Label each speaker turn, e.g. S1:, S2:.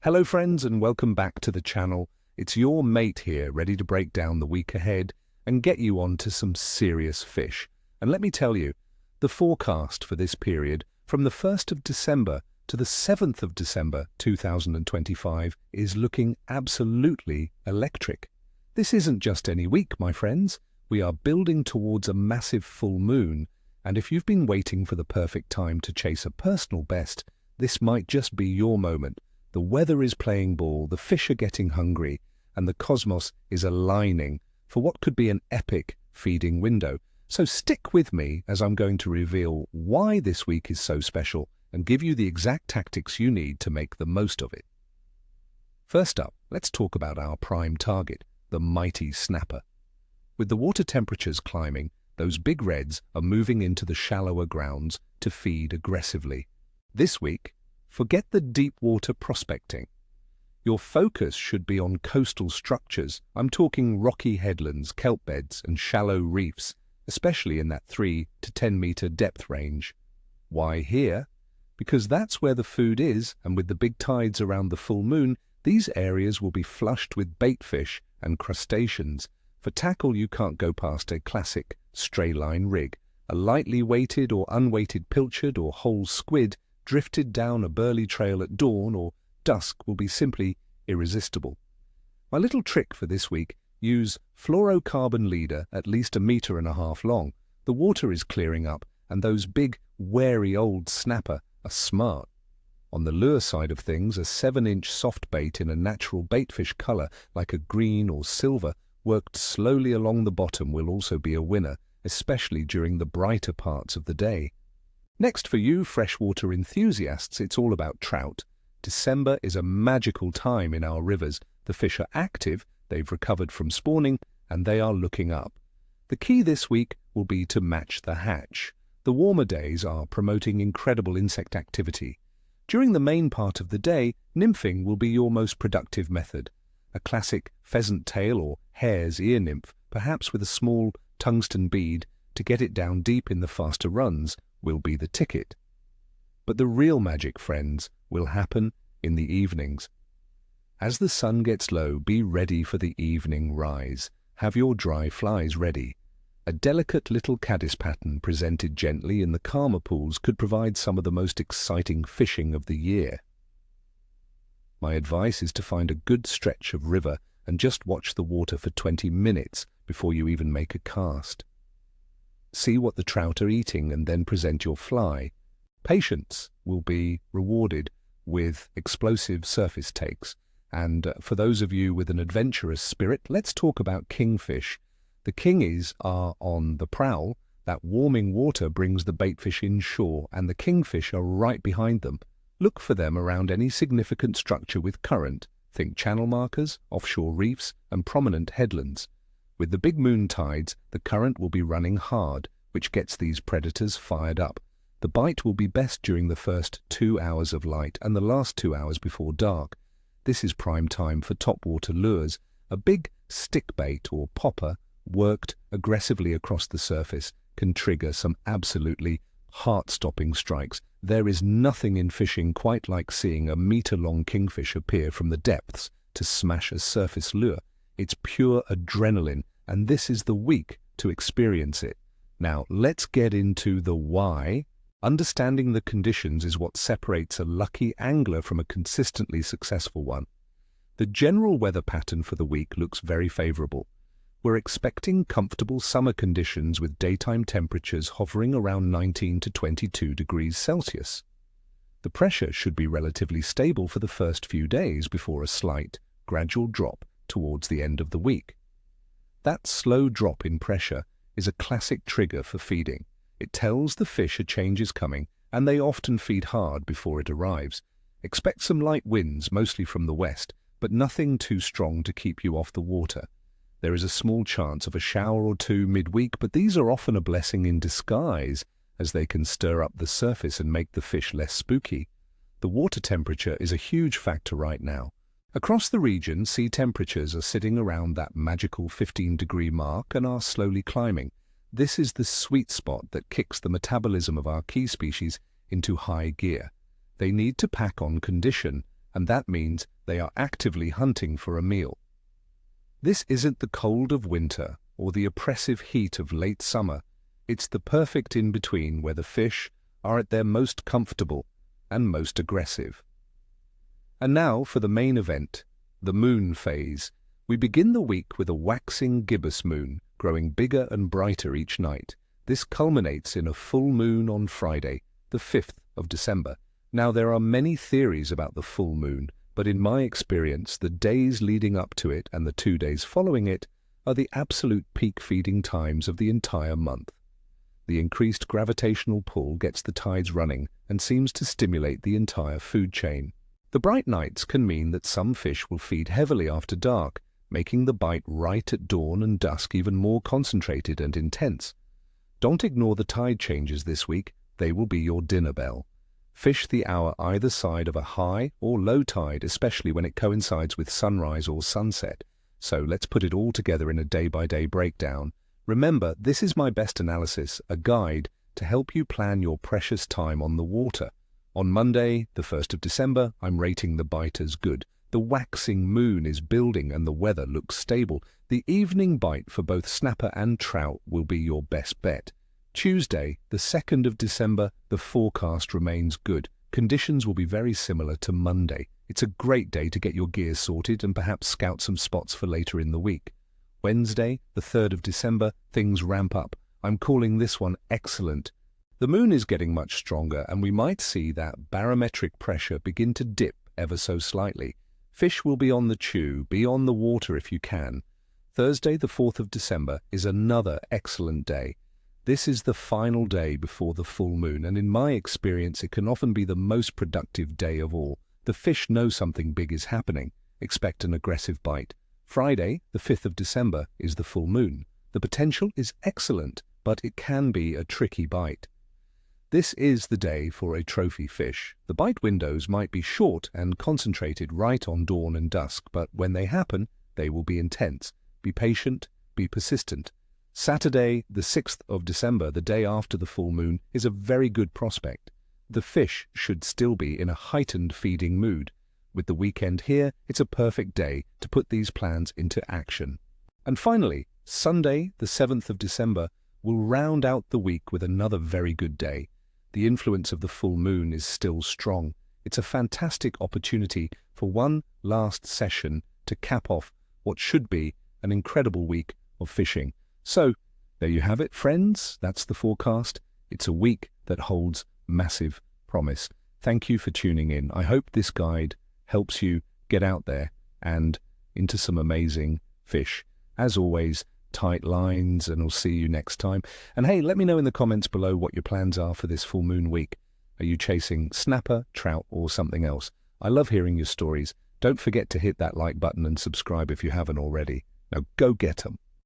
S1: Hello friends and welcome back to the channel. It's your mate here, ready to break down the week ahead and get you on to some serious fish. And let me tell you, the forecast for this period from the 1st of December to the 7th of December 2025 is looking absolutely electric. This isn't just any week, my friends. We are building towards a massive full moon, and if you've been waiting for the perfect time to chase a personal best, this might just be your moment. The weather is playing ball, the fish are getting hungry, and the cosmos is aligning for what could be an epic feeding window. So stick with me as I'm going to reveal why this week is so special and give you the exact tactics you need to make the most of it. First up, let's talk about our prime target, the mighty snapper. With the water temperatures climbing, those big reds are moving into the shallower grounds to feed aggressively. This week, forget the deep water prospecting. Your focus should be on coastal structures. I'm talking rocky headlands, kelp beds, and shallow reefs, especially in that 3 to 10 meter depth range. Why here? Because that's where the food is, and with the big tides around the full moon, these areas will be flushed with baitfish and crustaceans. For tackle, you can't go past a classic stray line rig. A lightly weighted or unweighted pilchard or whole squid drifted down a burly trail at dawn or dusk will be simply irresistible. My little trick for this week, use fluorocarbon leader at least 1.5 meters long. The water is clearing up and those big, wary old snapper are smart. On the lure side of things, a 7-inch soft bait in a natural baitfish color like a green or silver worked slowly along the bottom will also be a winner, especially during the brighter parts of the day. Next for you freshwater enthusiasts, it's all about trout. December is a magical time in our rivers. The fish are active, they've recovered from spawning, and they are looking up. The key this week will be to match the hatch. The warmer days are promoting incredible insect activity. During the main part of the day, nymphing will be your most productive method. A classic pheasant tail or hare's ear nymph, perhaps with a small tungsten bead to get it down deep in the faster runs, will be the ticket. But the real magic, friends, will happen in the evenings. As the sun gets low, be ready for the evening rise. Have your dry flies ready. A delicate little caddis pattern presented gently in the calmer pools could provide some of the most exciting fishing of the year. My advice is to find a good stretch of river and just watch the water for 20 minutes before you even make a cast. See what the trout are eating and then present your fly. Patience will be rewarded with explosive surface takes. And for those of you with an adventurous spirit, let's talk about kingfish. The kingies are on the prowl. That warming water brings the baitfish inshore, and the kingfish are right behind them. Look for them around any significant structure with current. Think channel markers, offshore reefs, and prominent headlands. With the big moon tides, the current will be running hard, which gets these predators fired up. The bite will be best during the first 2 hours of light and the last 2 hours before dark. This is prime time for topwater lures. A big stick bait or popper worked aggressively across the surface can trigger some absolutely heart-stopping strikes. There is nothing in fishing quite like seeing a meter-long kingfish appear from the depths to smash a surface lure. It's pure adrenaline, and this is the week to experience it. Now, let's get into the why. Understanding the conditions is what separates a lucky angler from a consistently successful one. The general weather pattern for the week looks very favorable. We're expecting comfortable summer conditions with daytime temperatures hovering around 19 to 22 degrees Celsius. The pressure should be relatively stable for the first few days before a slight, gradual drop towards the end of the week. That slow drop in pressure is a classic trigger for feeding. It tells the fish a change is coming, and they often feed hard before it arrives. Expect some light winds, mostly from the west, but nothing too strong to keep you off the water. There is a small chance of a shower or two midweek, but these are often a blessing in disguise, as they can stir up the surface and make the fish less spooky. The water temperature is a huge factor right now. Across the region, sea temperatures are sitting around that magical 15-degree mark and are slowly climbing. This is the sweet spot that kicks the metabolism of our key species into high gear. They need to pack on condition, and that means they are actively hunting for a meal. This isn't the cold of winter or the oppressive heat of late summer. It's the perfect in-between where the fish are at their most comfortable and most aggressive. And now for the main event, the moon phase. We begin the week with a waxing gibbous moon, growing bigger and brighter each night. This culminates in a full moon on Friday, the 5th of December. Now, there are many theories about the full moon, but in my experience, the days leading up to it and the 2 days following it are the absolute peak feeding times of the entire month. The increased gravitational pull gets the tides running and seems to stimulate the entire food chain. The bright nights can mean that some fish will feed heavily after dark, making the bite right at dawn and dusk even more concentrated and intense. Don't ignore the tide changes this week. They will be your dinner bell. Fish the hour either side of a high or low tide, especially when it coincides with sunrise or sunset. So let's put it all together in a day-by-day breakdown. Remember, this is my best analysis, a guide to help you plan your precious time on the water. On Monday, the 1st of December, I'm rating the bite as good. The waxing moon is building and the weather looks stable. The evening bite for both snapper and trout will be your best bet. Tuesday, the 2nd of December, the forecast remains good. Conditions will be very similar to Monday. It's a great day to get your gear sorted and perhaps scout some spots for later in the week. Wednesday, the 3rd of December, things ramp up. I'm calling this one excellent. The moon is getting much stronger and we might see that barometric pressure begin to dip ever so slightly. Fish will be on the chew, be on the water if you can. Thursday, the 4th of December, is another excellent day. This is the final day before the full moon, and in my experience, it can often be the most productive day of all. The fish know something big is happening. Expect an aggressive bite. Friday, the 5th of December, is the full moon. The potential is excellent, but it can be a tricky bite. This is the day for a trophy fish. The bite windows might be short and concentrated right on dawn and dusk, but when they happen, they will be intense. Be patient, be persistent. Saturday, the 6th of December, the day after the full moon, is a very good prospect. The fish should still be in a heightened feeding mood. With the weekend here, it's a perfect day to put these plans into action. And finally, Sunday, the 7th of December, will round out the week with another very good day. The influence of the full moon is still strong. It's a fantastic opportunity for one last session to cap off what should be an incredible week of fishing. So, there you have it, friends. That's the forecast. It's a week that holds massive promise. Thank you for tuning in. I hope this guide helps you get out there and into some amazing fish. As always, tight lines, and I'll see you next time. And hey, let me know in the comments below what your plans are for this full moon week. Are you chasing snapper, trout, or something else? I love hearing your stories. Don't forget to hit that like button and subscribe if you haven't already. Now go get 'em.